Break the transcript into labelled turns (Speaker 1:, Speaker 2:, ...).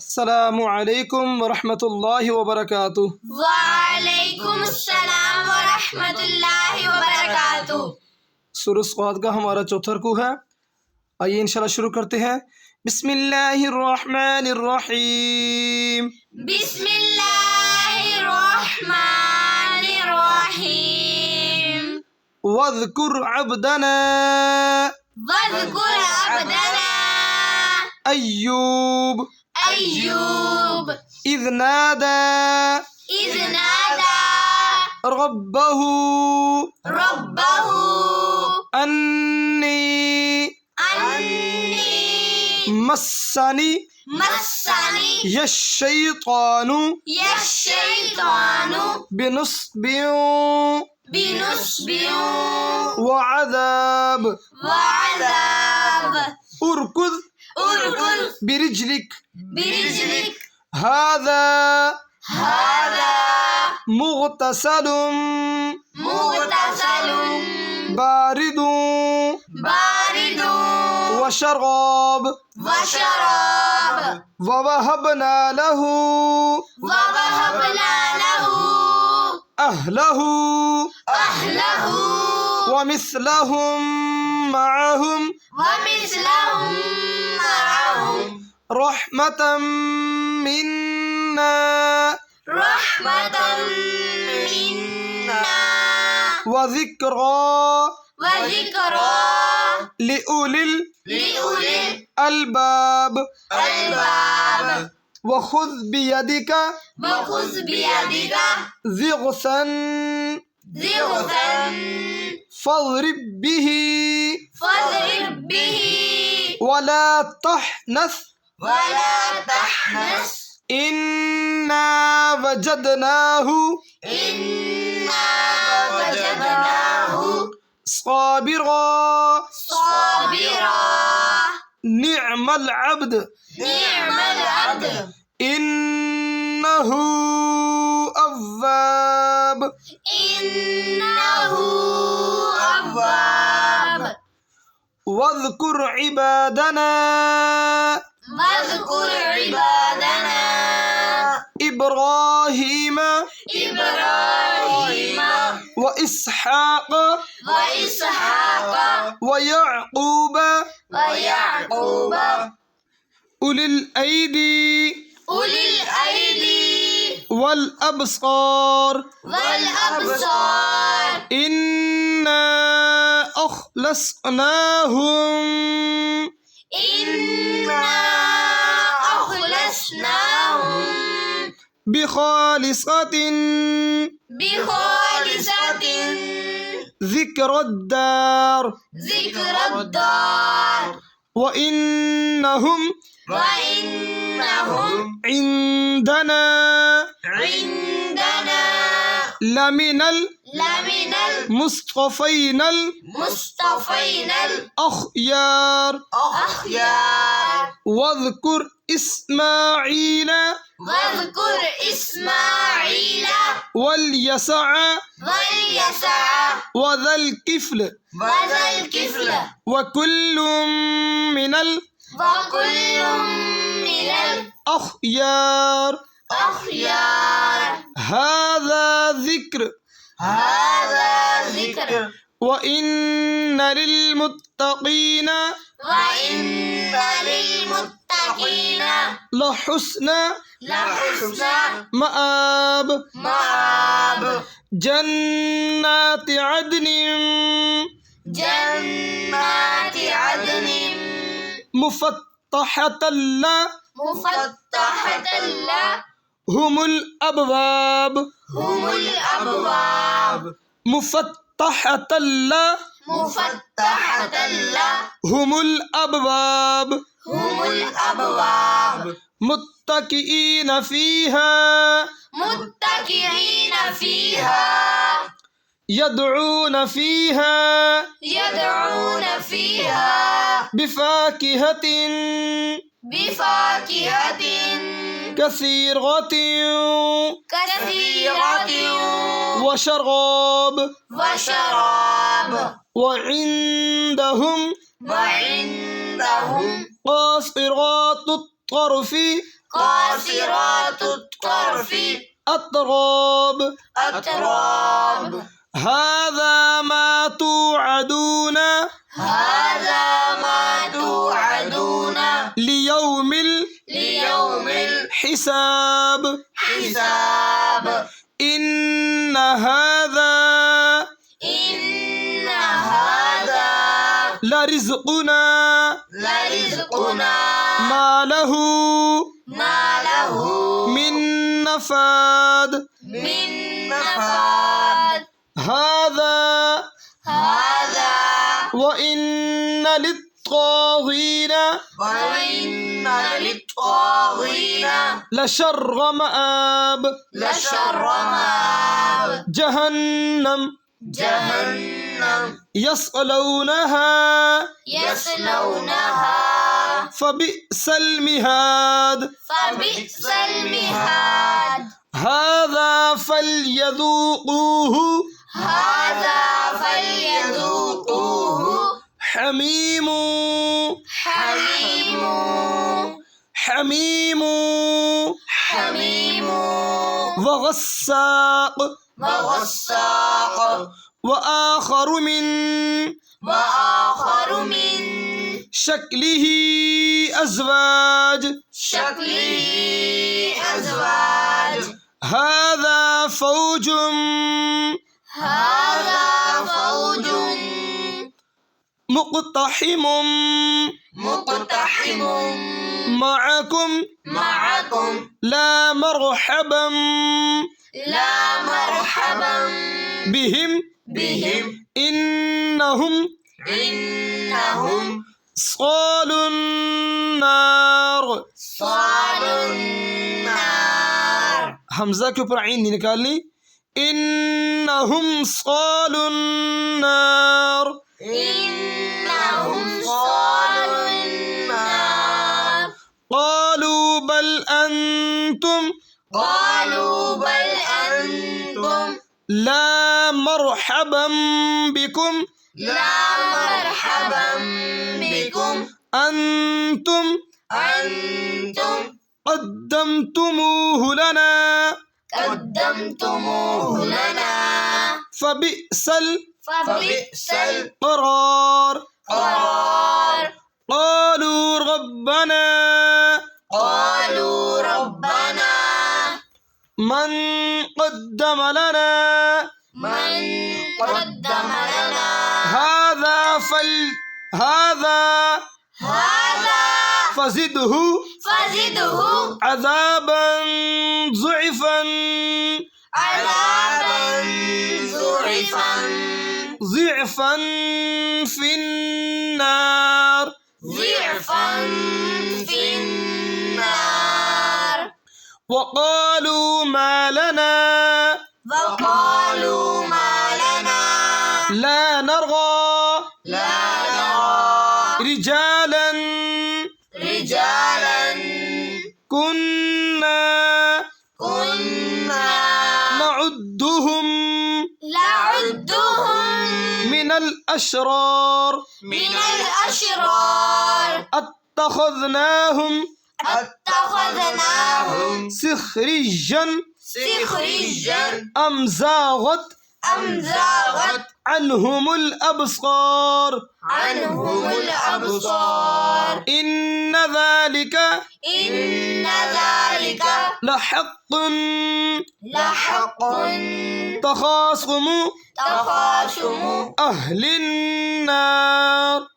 Speaker 1: अस्सलामु अलैकुम वरहमतुल्लाहि वबरकातुह।
Speaker 2: वालेकुम अस्सलाम व रहमतुल्लाहि व बरकातुह।
Speaker 1: सूरह स्वाद का हमारा चौथा रुकू है। आइए इंशाल्लाह शुरू करते हैं। बिस्मिल्लाहिर्रहमानिर्रहीम।
Speaker 2: बिस्मिल्लाहिर्रहमानिर्रहीम।
Speaker 1: वज़्कुर अब्दना
Speaker 2: वज़्कुर अब्दना
Speaker 1: अय्यूब
Speaker 2: अय्यूब
Speaker 1: इज़ नादा
Speaker 2: इज़ नादा
Speaker 1: रब्बहु
Speaker 2: रब्बहु
Speaker 1: अन्नी
Speaker 2: अन्नी
Speaker 1: मस्सनी
Speaker 2: मस्सनी
Speaker 1: यश्शैतानु
Speaker 2: यश्शैतानु
Speaker 1: बिनुस्बिन
Speaker 2: बिनुस्बिन
Speaker 1: वअज़ाब
Speaker 2: वअज़ाब
Speaker 1: उरकुद
Speaker 2: उरकुद
Speaker 1: बिरिजलिक
Speaker 2: बिरिजलिक
Speaker 1: हाज़ा
Speaker 2: हाज़ा
Speaker 1: मुग़तसलुम
Speaker 2: मुग़तसलुन
Speaker 1: बारिदुन
Speaker 2: बारिदुन
Speaker 1: वशराब
Speaker 2: वशराब
Speaker 1: ववहबना लहु
Speaker 2: ववहबना लहु
Speaker 1: अहलहु
Speaker 2: अहलहु
Speaker 1: वमिस्लहुम मअहुम
Speaker 2: वमिस्लहुम मअहुम
Speaker 1: रहमतम मिन्ना
Speaker 2: रहमतन मिन्ना
Speaker 1: व ज़िक्रा
Speaker 2: वज़िक्रा
Speaker 1: लिउलिल
Speaker 2: लिउलिल
Speaker 1: अलबाब
Speaker 2: अलबाब
Speaker 1: वख़ुज़ बियदिका
Speaker 2: वख़ुज़ बियदिका
Speaker 1: ज़िग़सन
Speaker 2: ज़िग़सन
Speaker 1: फ़ज़रिब बिही
Speaker 2: फ़ज़रिब बिही
Speaker 1: वला तहनस
Speaker 2: वला तहनस
Speaker 1: इन्ना वजदनाहु
Speaker 2: इन्ना वजदनाहु
Speaker 1: साबिरा
Speaker 2: साबिरा
Speaker 1: निअमल अब्द
Speaker 2: निअमल अब्द
Speaker 1: इन्नहु अव्वाब
Speaker 2: इन्नहु अव्वाब
Speaker 1: वज़्कुर इबादना
Speaker 2: वज़्कुर इबादना
Speaker 1: इब्राहीम
Speaker 2: इब्राहीम
Speaker 1: व इस्हाक़
Speaker 2: व इसहाक़
Speaker 1: व याक़ूब
Speaker 2: व याक़ूब
Speaker 1: उलिल ऐदी
Speaker 2: उलिल ऐदी
Speaker 1: वल अबसार
Speaker 2: वल अबसार
Speaker 1: इन्ना अख़लसनाहुम
Speaker 2: इन्ना अख़लसनाहुम
Speaker 1: बिखालिसतिन
Speaker 2: बिखालिसतिन
Speaker 1: ज़िक्रद्दार
Speaker 2: ज़िक्रद्दार
Speaker 1: व इन्नहुम
Speaker 2: व इन्नहुम
Speaker 1: इंदना
Speaker 2: इंदना
Speaker 1: लमिनल
Speaker 2: लमिनल
Speaker 1: मुस्तफ़ैनल
Speaker 2: मुस्तफ़ैनल
Speaker 1: अख़यार
Speaker 2: अख़यार
Speaker 1: वज़्कुर इस्माईल
Speaker 2: वज़्कुर इस्माईल
Speaker 1: वल्यसअ
Speaker 2: वल्यसअ
Speaker 1: वज़ल किफ़्ल
Speaker 2: वज़ल किफ़्ल
Speaker 1: वकुल्लुम मिनल
Speaker 2: वकुल्लुम मिनल
Speaker 1: अख़यार
Speaker 2: अख़यार
Speaker 1: हाज़ा ज़िक्र
Speaker 2: हाज़ा ज़िक्र
Speaker 1: व इन्न लिलमुत्तक़ीन
Speaker 2: व इन्न लिलमुत्तक़ीन
Speaker 1: लहुस्न
Speaker 2: लहुस्न
Speaker 1: मआब
Speaker 2: मआब
Speaker 1: जन्नाति अदनिन
Speaker 2: जन्नाति अदनिन
Speaker 1: मुफ़त्तहतन
Speaker 2: मुफ़त्तहतन
Speaker 1: हुमुल अबवाब
Speaker 2: हुमुल अबवाब
Speaker 1: मुफ़त्तहतन
Speaker 2: मुफ़त्तहतन
Speaker 1: हुमुल अबवाब
Speaker 2: हुमुल अबवाब
Speaker 1: मुत्तकीन फ़ीहा
Speaker 2: मुत्तकिईन फ़ीहा
Speaker 1: यदऊन फ़ीहा
Speaker 2: यदऊन फ़ीहा
Speaker 1: बिफ़ाकिहतिन
Speaker 2: बिफ़ाकिहतिन
Speaker 1: कसीरतिन
Speaker 2: कसीरतिन
Speaker 1: वशराब
Speaker 2: वशराब
Speaker 1: वइंदहुम
Speaker 2: वइंदहुम
Speaker 1: क़ासिरातुत तरफ़ी
Speaker 2: قاصرات الطرف
Speaker 1: أطراب.
Speaker 2: أتراب
Speaker 1: هذا ما توعدون
Speaker 2: هذا ما توعدون
Speaker 1: ليوم
Speaker 2: ليوم
Speaker 1: الحساب.
Speaker 2: الحساب
Speaker 1: إن هذا
Speaker 2: إن هذا
Speaker 1: لرزقنا
Speaker 2: لرزقنا
Speaker 1: ما له من نفاد.
Speaker 2: من نفاد
Speaker 1: هذا وإن للطاغين
Speaker 2: وإن للطاغين
Speaker 1: لشر مآب.
Speaker 2: لشر مآب
Speaker 1: جهنم يصلونها
Speaker 2: يصلونها
Speaker 1: فبئس المهاد.
Speaker 2: فبئس المهاد
Speaker 1: هذا فليذوقوه
Speaker 2: هذا فليذوقوه
Speaker 1: حميم
Speaker 2: حميم
Speaker 1: حميم
Speaker 2: حميم
Speaker 1: وغساق
Speaker 2: وغساق
Speaker 1: وآخر من شكله أزواج.
Speaker 2: شكله أزواج
Speaker 1: هذا فوج مقتحم معكم لا مرحبا بهم إنهم صالوا النار. हमजा के ऊपर आइन नहीं निकालनी. इन्नहुम सालुन नार. قالوا بل أنتم لا مرحبا بكم أنتم قدمتموه لنا فبئس القرار. قالوا ربنا من قدم لنا هذا فزده عذابا ضعفا في النار. وقالوا ما لنا لا نرى رجالا كنا نعدهم من الأشرار اتخذناهم سخريا أم زاغت عنهم الأبصار. إن ذلك لحق تخاصم أهل النار.